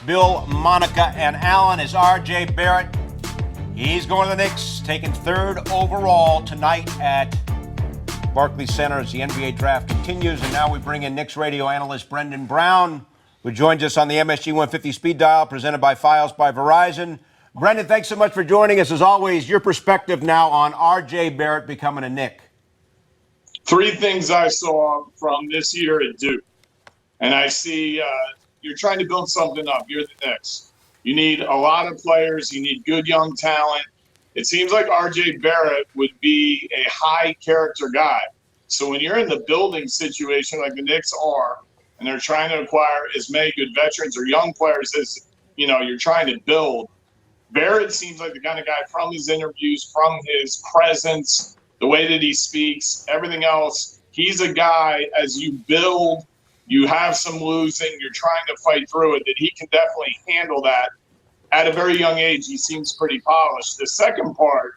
Bill, Monica, and Alan is RJ Barrett. He's going to the Knicks, taking third overall tonight at Barclays Center as the NBA draft continues. And now we bring in Knicks radio analyst Brendan Brown, who joins us on the MSG 150 speed dial, presented by Files by Verizon. Brendan, thanks so much for joining us. As always, your perspective now on RJ Barrett becoming a Knick. Three things I saw from this year at Duke. And I see you're trying to build something up. You're the Knicks. You need a lot of players. You need good young talent. It seems like RJ Barrett would be a high character guy. So when you're in the building situation like the Knicks are, and they're trying to acquire as many good veterans or young players as you're trying to build, Barrett seems like the kind of guy from his interviews, from his presence, the way that he speaks, everything else. He's a guy, as you build, you have some losing, you're trying to fight through it, that he can definitely handle that. At a very young age, he seems pretty polished. The second part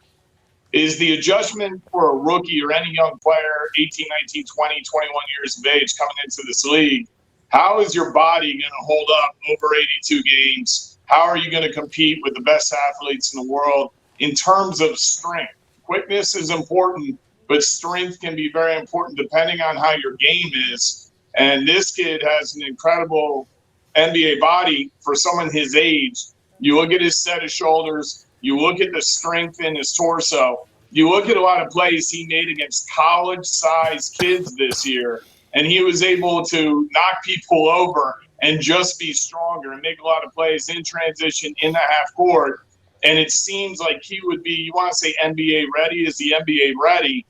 is the adjustment for a rookie or any young player, 18, 19, 20, 21 years of age coming into this league. How is your body going to hold up over 82 games? How are you going to compete with the best athletes in the world in terms of strength? Quickness is important, but strength can be very important depending on how your game is. And this kid has an incredible NBA body for someone his age. You look at his set of shoulders, you look at the strength in his torso, you look at a lot of plays he made against college-sized kids this year, and he was able to knock people over and just be stronger and make a lot of plays in transition in the half court. And it seems like he would be, you want to say NBA ready? Is he NBA ready?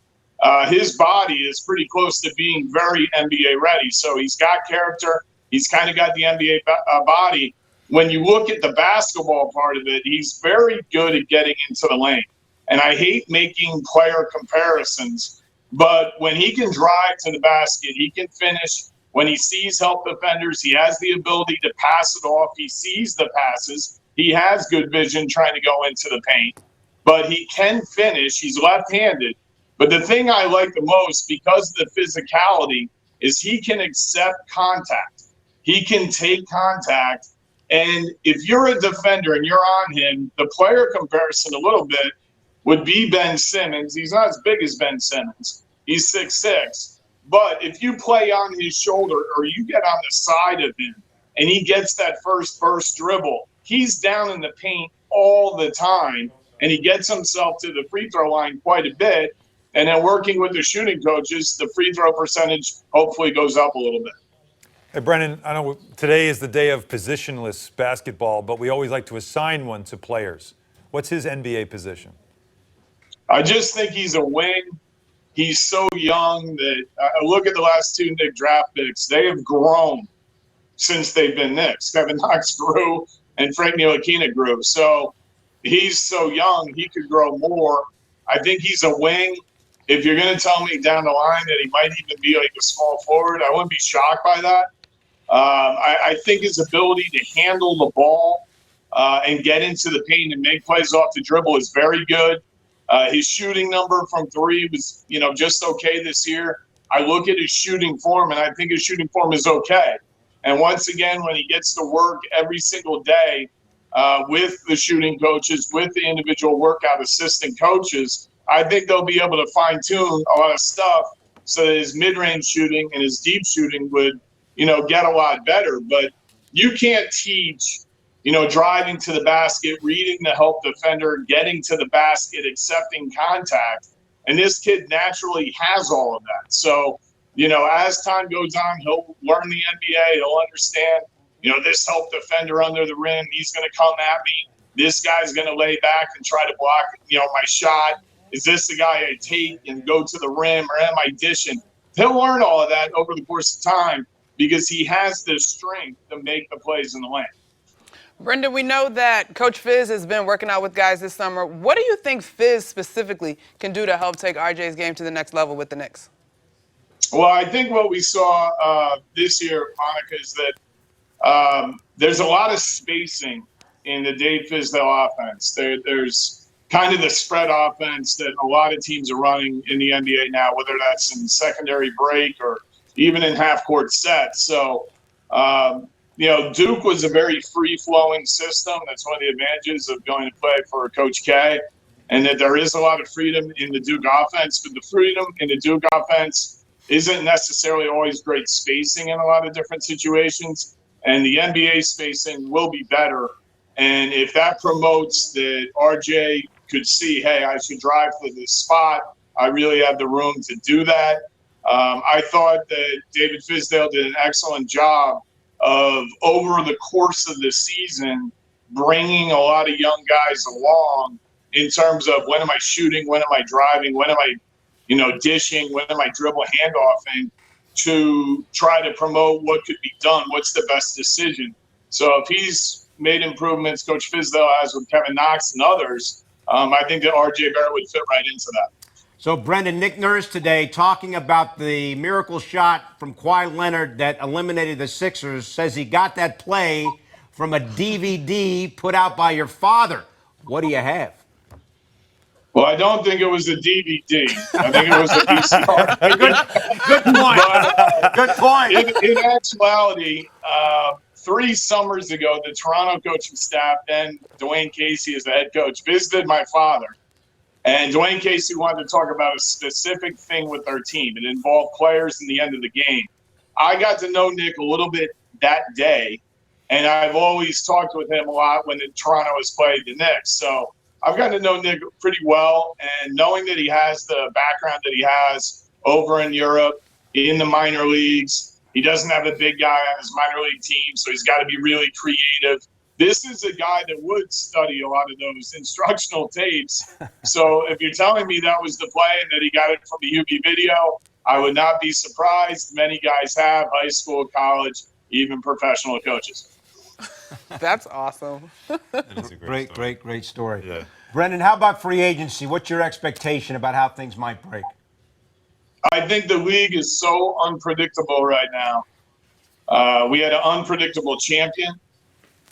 His body is pretty close to being very NBA ready. So he's got character. He's kind of got the NBA body. When you look at the basketball part of it, he's very good at getting into the lane. And I hate making player comparisons, but when he can drive to the basket, he can finish. When he sees help defenders, he has the ability to pass it off. He sees the passes. He has good vision trying to go into the paint, but he can finish. He's left-handed. But the thing I like the most, because of the physicality, is he can accept contact. He can take contact. And if you're a defender and you're on him, the player comparison a little bit would be Ben Simmons. He's not as big as Ben Simmons. He's 6'6". But if you play on his shoulder or you get on the side of him and he gets that first burst dribble, he's down in the paint all the time, and he gets himself to the free throw line quite a bit. And then working with the shooting coaches, the free throw percentage hopefully goes up a little bit. Hey, Brendan, I know today is the day of positionless basketball, but we always like to assign one to players. What's his NBA position? I just think he's a wing. He's so young that look at the last two Knick draft picks. They have grown since they've been Knicks. Kevin Knox grew and Frank Ntilikina grew. So he's so young, he could grow more. I think he's a wing. If you're going to tell me down the line that he might even be like a small forward, I wouldn't be shocked by that. I think his ability to handle the ball and get into the paint and make plays off the dribble is very good. His shooting number from three was, just okay this year. I look at his shooting form, and I think his shooting form is okay. And once again, when he gets to work every single day with the shooting coaches, with the individual workout assistant coaches, I think they'll be able to fine-tune a lot of stuff so that his mid-range shooting and his deep shooting would, get a lot better. But you can't teach, driving to the basket, reading the help defender, getting to the basket, accepting contact. And this kid naturally has all of that. So, as time goes on, he'll learn the NBA. He'll understand, this help defender under the rim, he's going to come at me. This guy's going to lay back and try to block, my shot. Is this the guy I take and go to the rim, or am I dishing? He'll learn all of that over the course of time because he has the strength to make the plays in the lane. Brendan, we know that Coach Fizz has been working out with guys this summer. What do you think Fizz specifically can do to help take RJ's game to the next level with the Knicks? Well, I think what we saw this year, Monica, is that there's a lot of spacing in the Dave Fizdale offense. There's kind of the spread offense that a lot of teams are running in the NBA now, whether that's in secondary break or even in half-court sets. So Duke was a very free-flowing system. That's one of the advantages of going to play for Coach K, and that there is a lot of freedom in the Duke offense. But the freedom in the Duke offense isn't necessarily always great spacing in a lot of different situations, and the NBA spacing will be better. And if that promotes that RJ could see, hey, I should drive for this spot, I really have the room to do that. I thought that David Fizdale did an excellent job of, over the course of the season, bringing a lot of young guys along in terms of when am I shooting, when am I driving, when am I, dishing, when am I dribble handoffing, to try to promote what could be done, what's the best decision. So if he's made improvements, Coach Fizdale has with Kevin Knox and others, I think that RJ Barrett would fit right into that. So, Brendan, Nick Nurse today talking about the miracle shot from Kawhi Leonard that eliminated the Sixers, says he got that play from a DVD put out by your father. What do you have? Well, I don't think it was a DVD. I think it was a VCR. Good point. Good point. In actuality, 3 summers ago, the Toronto coaching staff, then Dwayne Casey as the head coach, visited my father. And Dwayne Casey wanted to talk about a specific thing with our team. It involved players in the end of the game. I got to know Nick a little bit that day, and I've always talked with him a lot when Toronto has played the Knicks. So I've gotten to know Nick pretty well, and knowing that he has the background that he has over in Europe, in the minor leagues, he doesn't have a big guy on his minor league team, so he's got to be really creative. This is a guy that would study a lot of those instructional tapes. So if you're telling me that was the play and that he got it from a UV video, I would not be surprised. Many guys have, high school, college, even professional coaches. That's awesome. It's a Great story. Yeah. Brendan, how about free agency? What's your expectation about how things might break? I think the league is so unpredictable right now. We had an unpredictable champion.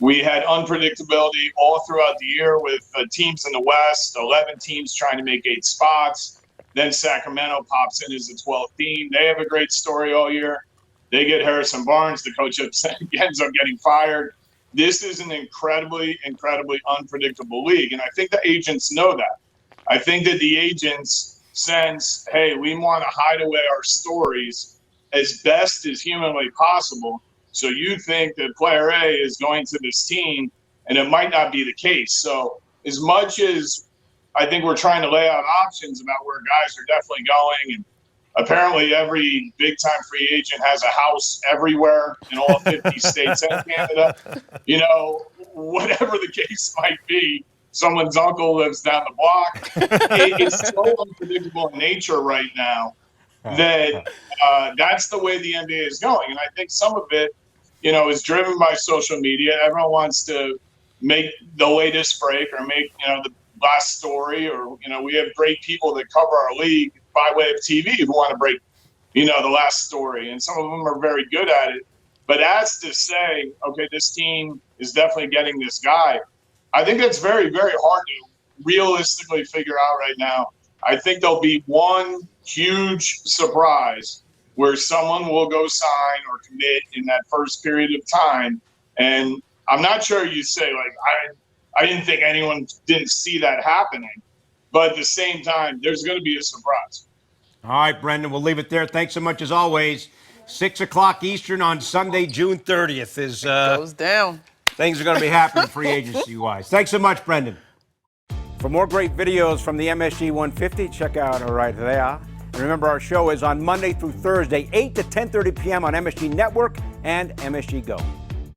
We had unpredictability all throughout the year with teams in the West, 11 teams trying to make 8 spots. Then Sacramento pops in as the 12th team. They have a great story all year. They get Harrison Barnes. The coach ends up getting fired. This is an incredibly, incredibly unpredictable league. And I think the agents know that. I think that the agents sense, hey, we want to hide away our stories as best as humanly possible. So you think that player A is going to this team, and it might not be the case. So as much as I think we're trying to lay out options about where guys are definitely going, and apparently every big-time free agent has a house everywhere in all 50 states and Canada, whatever the case might be, someone's uncle lives down the block. It's so unpredictable in nature right now that that's the way the NBA is going. And I think some of it, is driven by social media. Everyone wants to make the latest break or make, the last story, or, we have great people that cover our league by way of TV who want to break, the last story. And some of them are very good at it. But as to say, okay, this team is definitely getting this guy, I think that's very, very hard to realistically figure out right now. I think there'll be one huge surprise where someone will go sign or commit in that first period of time. And I'm not sure you say, I didn't think anyone didn't see that happening. But at the same time, there's going to be a surprise. All right, Brendan, we'll leave it there. Thanks so much as always. 6 o'clock Eastern on Sunday, June 30th is Goes down. things are going to be happening free agency-wise. Thanks so much, Brendan. For more great videos from the MSG 150, check out right there. And remember, our show is on Monday through Thursday, 8 to 10:30 p.m. on MSG Network and MSG Go.